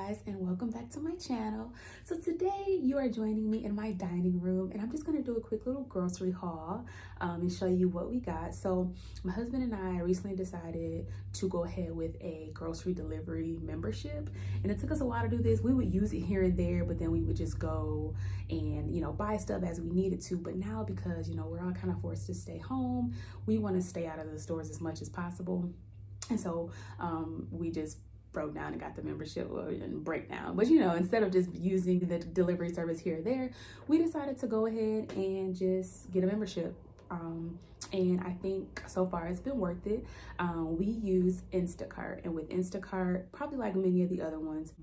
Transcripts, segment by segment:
guys, and welcome back to my channel. So today you are joining me in my dining room, and I'm just going to do a quick little grocery haul and show you what we got. So my husband and I recently decided to go ahead with a grocery delivery membership, and it took us a while to do this. We would use it here and there, but then we would just go and buy stuff as we needed to. But now, because we're all kind of forced to stay home, we want to stay out of the stores as much as possible. And so we just broke down and got the membership and breakdown. But instead of just using the delivery service here or there, we decided to go ahead and just get a membership. And I think so far it's been worth it. We use Instacart, and with Instacart, probably like many of the other ones,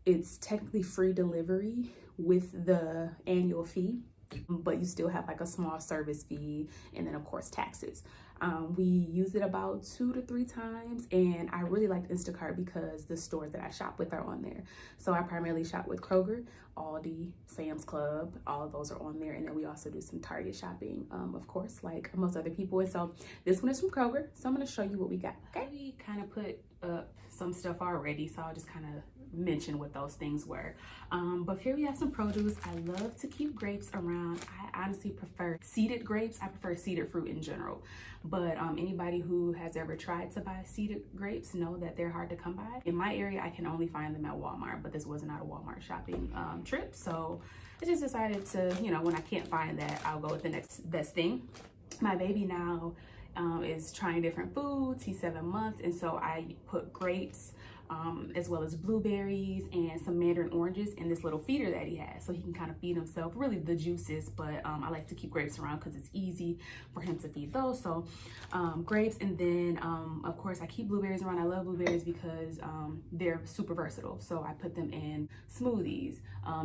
it's technically free delivery with the annual fee, but you still have like a small service fee and then of course taxes. We use it about 2 to 3 times, and I really liked Instacart because the stores that I shop with are on there. So I primarily shop with Kroger, Aldi, Sam's Club, all of those are on there. And then we also do some Target shopping, of course, like most other people. And so this one is from Kroger. So I'm gonna show you what we got, okay? We kind of put up some stuff already, so I'll just kind of mention what those things were. But here we have some produce. I love to keep grapes around. I honestly prefer seeded grapes. I prefer seeded fruit in general. But anybody who has ever tried to buy seeded grapes know that they're hard to come by. In my area, I can only find them at Walmart, but this was not a Walmart shopping trip. So I just decided to, when I can't find that, I'll go with the next best thing. My baby now is trying different foods. He's 7 months, and so I put grapes as well as blueberries and some mandarin oranges in this little feeder that he has, so he can kind of feed himself really the juices. But I like to keep grapes around because it's easy for him to feed those. So grapes, and then of course I keep blueberries around. I love blueberries because they're super versatile. So I put them in smoothies,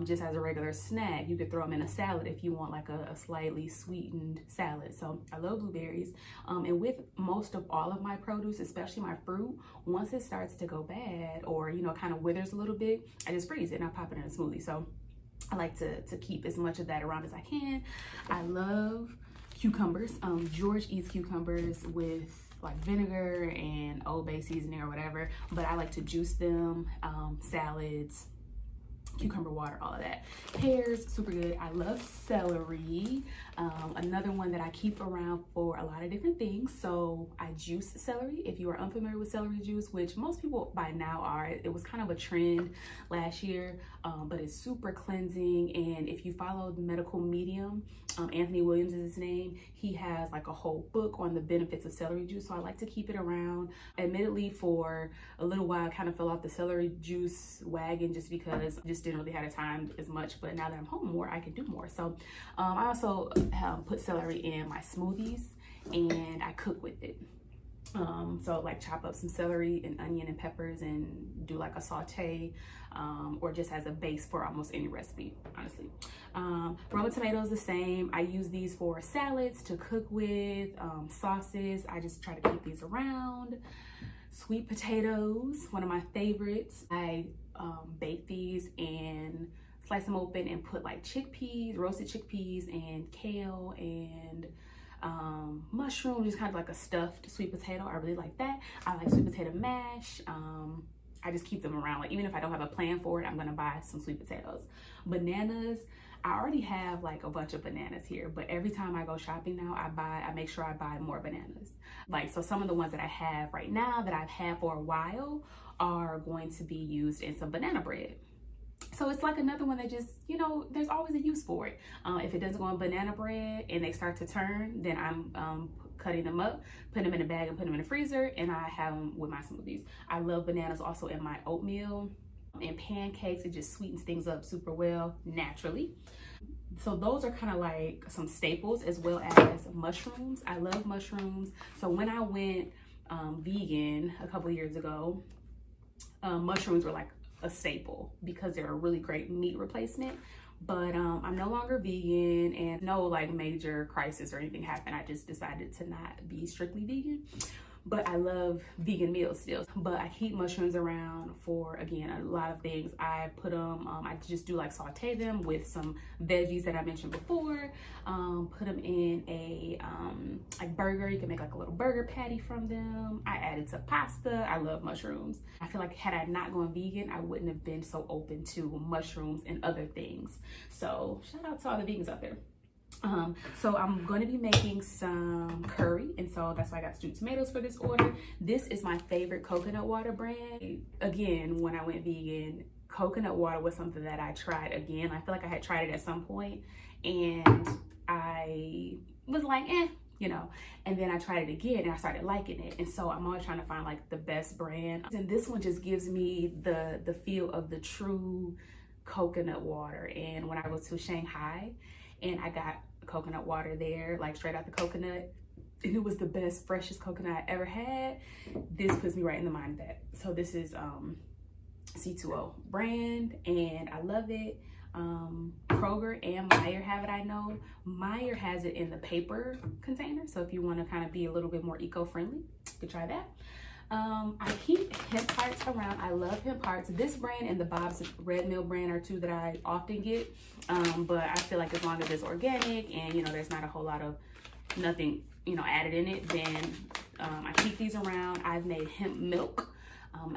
just as a regular snack. You could throw them in a salad if you want like a slightly sweetened salad. So I love blueberries. And with most of all of my produce, especially my fruit, once it starts to go bad or kind of withers a little bit, I just freeze it and I pop it in a smoothie. So I like to keep as much of that around as I can. I love cucumbers. George eats cucumbers with like vinegar and Old Bay seasoning or whatever, but I like to juice them, salads, cucumber water, all of that. Pears, super good. I love celery. Another one that I keep around for a lot of different things. So I juice celery. If you are unfamiliar with celery juice, which most people by now are, it was kind of a trend last year, but it's super cleansing. And if you follow the medical medium, Anthony Williams is his name, he has like a whole book on the benefits of celery juice. So I like to keep it around. Admittedly, for a little while, I kind of fell off the celery juice wagon just because I just didn't really have the time as much. But now that I'm home more, I can do more. So I also put celery in my smoothies, and I cook with it. So like chop up some celery and onion and peppers and do like a saute, or just as a base for almost any recipe, honestly. Roma tomatoes, the same. I use these for salads, to cook with, sauces. I just try to keep these around. Sweet potatoes, one of my favorites. I bake these and slice them open and put like chickpeas, roasted chickpeas, and kale and mushroom, just kind of like a stuffed sweet potato. I really like that. I like sweet potato mash. I just keep them around. Like even if I don't have a plan for it, I'm gonna buy some sweet potatoes. Bananas, I already have like a bunch of bananas here, but every time I go shopping now, I make sure I buy more bananas. Like, so some of the ones that I have right now that I've had for a while are going to be used in some banana bread. So it's like another one that just, there's always a use for it. If it doesn't go on banana bread and they start to turn, then I'm cutting them up, putting them in a bag and putting them in the freezer, and I have them with my smoothies. I love bananas also in my oatmeal and pancakes. It just sweetens things up super well naturally. So those are kind of like some staples, as well as mushrooms. I love mushrooms. So when I went vegan a couple of years ago, mushrooms were like a staple because they're a really great meat replacement. But I'm no longer vegan, and no like major crisis or anything happened. I just decided to not be strictly vegan. but I love vegan meals still. But I keep mushrooms around for, again, a lot of things. I put them, I just do like saute them with some veggies that I mentioned before. Put them in a like burger. You can make like a little burger patty from them. I add it to pasta. I love mushrooms. I feel like had I not gone vegan, I wouldn't have been so open to mushrooms and other things. So shout out to all the vegans out there. So I'm going to be making some curry, and so that's why I got stewed tomatoes for this order. This is my favorite coconut water brand. Again, when I went vegan, coconut water was something that I tried again. I feel like I had tried it at some point and I was like, you know, and then I tried it again and I started liking it. And so I'm always trying to find like the best brand. And this one just gives me the feel of the true coconut water. And when I go to Shanghai and I got coconut water there, like straight out the coconut, and it was the best, freshest coconut I ever had, this puts me right in the mind of that. So this is C2O brand, and I love it. Kroger and Meijer have it, I know. Meijer has it in the paper container, so if you want to kind of be a little bit more eco-friendly, you could try that. I keep hemp hearts around. I love hemp hearts. This brand and the Bob's Red Mill brand are two that I often get, but I feel like as long as it's organic and, you know, there's not a whole lot of nothing, you know, added in it, then I keep these around. I've made hemp milk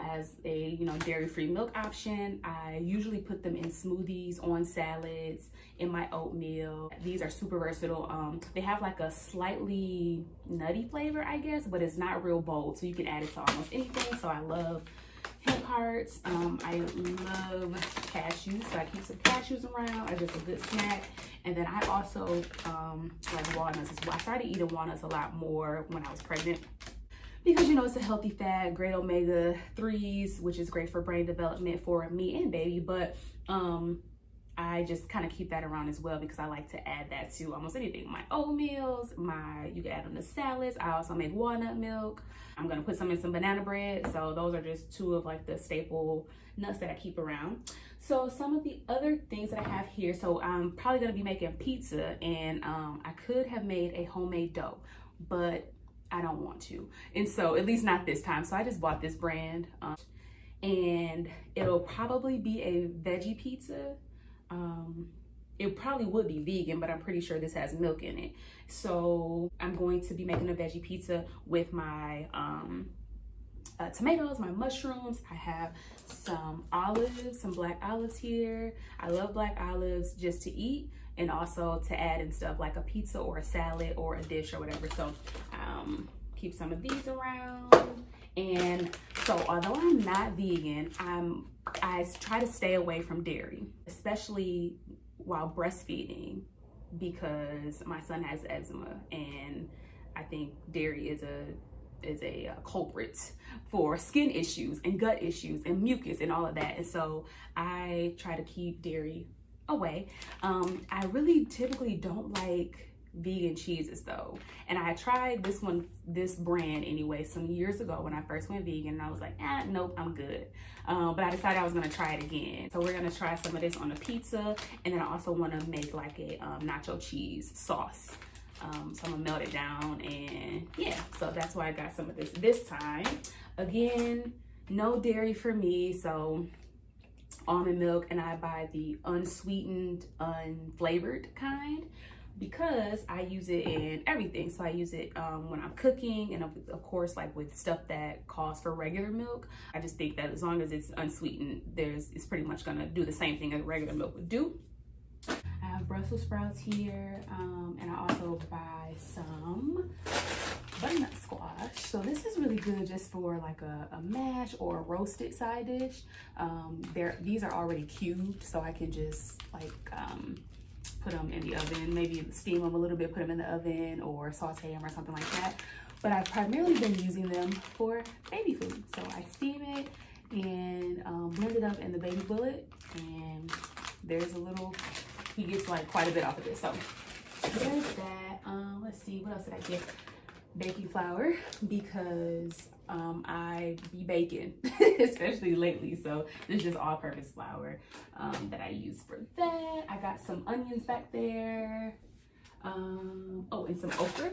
as a, you know, dairy-free milk option. I usually put them in smoothies, on salads, in my oatmeal. These are super versatile. They have like a slightly nutty flavor, I guess, but it's not real bold, so you can add it to almost anything. So I love hemp hearts. I love cashews, so I keep some cashews around as just a good snack. And then I also like walnuts as well. I started eating walnuts a lot more when I was pregnant, because, you know, it's a healthy fat, great omega-3s, which is great for brain development for me and baby. But I just kind of keep that around as well because I like to add that to almost anything. My oatmeals, you can add them to salads. I also make walnut milk. I'm gonna put some in some banana bread. So those are just two of like the staple nuts that I keep around. So some of the other things that I have here. So I'm probably gonna be making pizza, and I could have made a homemade dough, but I don't want to, and so at least not this time. So I just bought this brand, and it'll probably be a veggie pizza. It probably would be vegan, but I'm pretty sure this has milk in it. So I'm going to be making a veggie pizza with my tomatoes, my mushrooms. I have some olives, some black olives here. I love black olives just to eat, and also to add in stuff like a pizza or a salad or a dish or whatever. So keep some of these around. And so although I'm not vegan, I try to stay away from dairy, especially while breastfeeding, because my son has eczema, and I think dairy is a culprit for skin issues and gut issues and mucus and all of that. And so I try to keep dairy away. I really typically don't like vegan cheeses though, and I tried this brand anyway some years ago when I first went vegan, and I was like, nope, I'm good. But I decided I was gonna try it again. So we're gonna try some of this on a pizza, and then I also want to make like a nacho cheese sauce. So I'm gonna melt it down, and yeah, so that's why I got some of this time. Again, no dairy for me, so almond milk, and I buy the unsweetened, unflavored kind, because I use it in everything. So I use it when I'm cooking, and of course like with stuff that calls for regular milk. I just think that as long as it's unsweetened, it's pretty much gonna do the same thing as regular milk would do. I have Brussels sprouts here, and I also buy some butternut squash. So this is really good just for like a mash or a roasted side dish. These are already cubed, so I can just like put them in the oven, maybe steam them a little bit, put them in the oven, or saute them or something like that. But I've primarily been using them for baby food. So I steam it and blend it up in the baby bullet, and there's a little, he gets like quite a bit off of this. So there's that. Let's see, what else did I get? Baking flour, because I be baking, especially lately. So this is just all-purpose flour that I use for that. I got some onions back there. Oh, and some okra.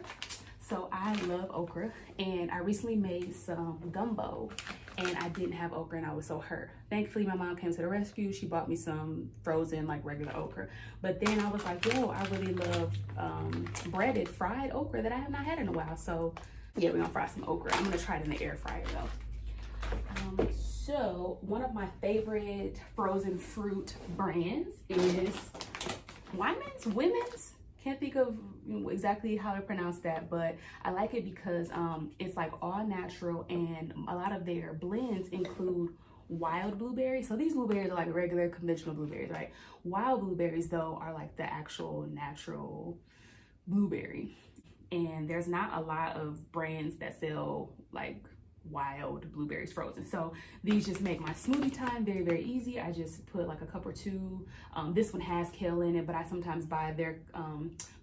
So I love okra, and I recently made some gumbo, and I didn't have okra and I was so hurt. Thankfully, my mom came to the rescue. She bought me some frozen, like regular okra. But then I was like, yo, I really love breaded fried okra that I have not had in a while. So yeah, we're gonna fry some okra. I'm gonna try it in the air fryer though. So one of my favorite frozen fruit brands is Women's. Can't think of exactly how to pronounce that, but I like it because it's like all natural, and a lot of their blends include wild blueberries. So these blueberries are like regular conventional blueberries, right? Wild blueberries though are like the actual natural blueberry. And there's not a lot of brands that sell like wild blueberries frozen. So these just make my smoothie time very, very easy. I just put like a cup or two. This one has kale in it, but I sometimes buy their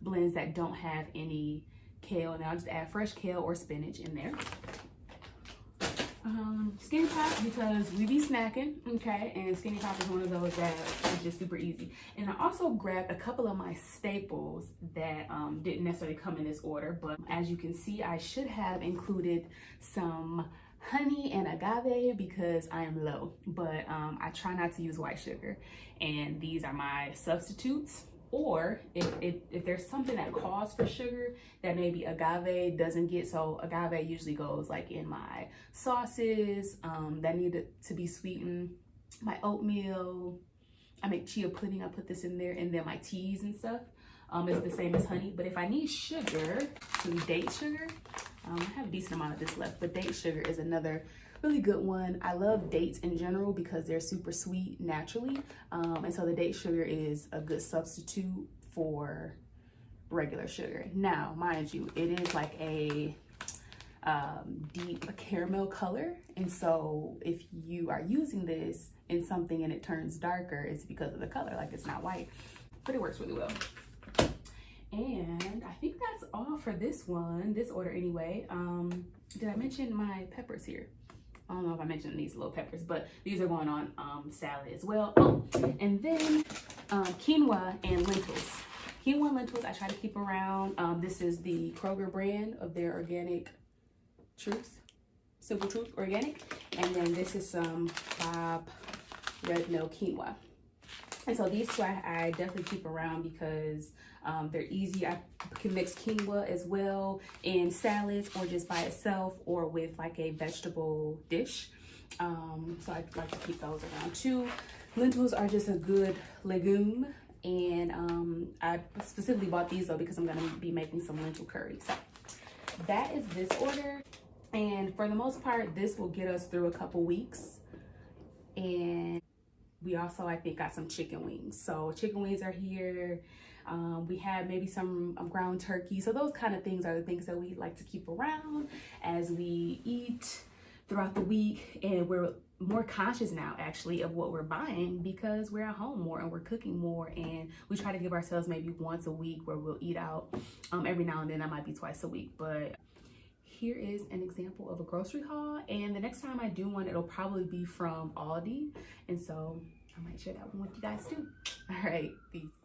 blends that don't have any kale, and I'll just add fresh kale or spinach in there. Skinny Pop, because we be snacking, okay, and Skinny Pop is one of those that is just super easy. And I also grabbed a couple of my staples that didn't necessarily come in this order, but as you can see, I should have included some honey and agave because I am low, but I try not to use white sugar, and these are my substitutes. Or if there's something that calls for sugar that maybe agave doesn't get, so agave usually goes like in my sauces that need to be sweetened, my oatmeal, I make chia pudding, I put this in there, and then my teas and stuff is the same as honey. But if I need sugar, some date sugar, I have a decent amount of this left, but date sugar is another really good one. I love dates in general because they're super sweet naturally, and so the date sugar is a good substitute for regular sugar. Now, mind you, it is like a deep caramel color, and so if you are using this in something and it turns darker, it's because of the color, like it's not white, but it works really well. And I think that's all for this order anyway. Did I mention my peppers here? I don't know if I mentioned these little peppers, but these are going on salad as well. Oh, and then quinoa and lentils. Quinoa and lentils I try to keep around. This is the Kroger brand of their Organic Truth, Simple Truth Organic. And then this is some Bob Red Mill quinoa. And so these two I definitely keep around because they're easy. I can mix quinoa as well in salads or just by itself or with like a vegetable dish. So I like to keep those around too. Lentils are just a good legume, and I specifically bought these though because I'm gonna be making some lentil curry. So that is this order, and for the most part this will get us through a couple weeks. And we also, I think, got some chicken wings. So chicken wings are here. We have maybe some ground turkey. So those kind of things are the things that we like to keep around as we eat throughout the week. And we're more conscious now actually of what we're buying because we're at home more and we're cooking more. And we try to give ourselves maybe once a week where we'll eat out. Every now and then that might be twice a week. But here is an example of a grocery haul, and the next time I do one, it'll probably be from Aldi, and so I might share that one with you guys too. All right, peace.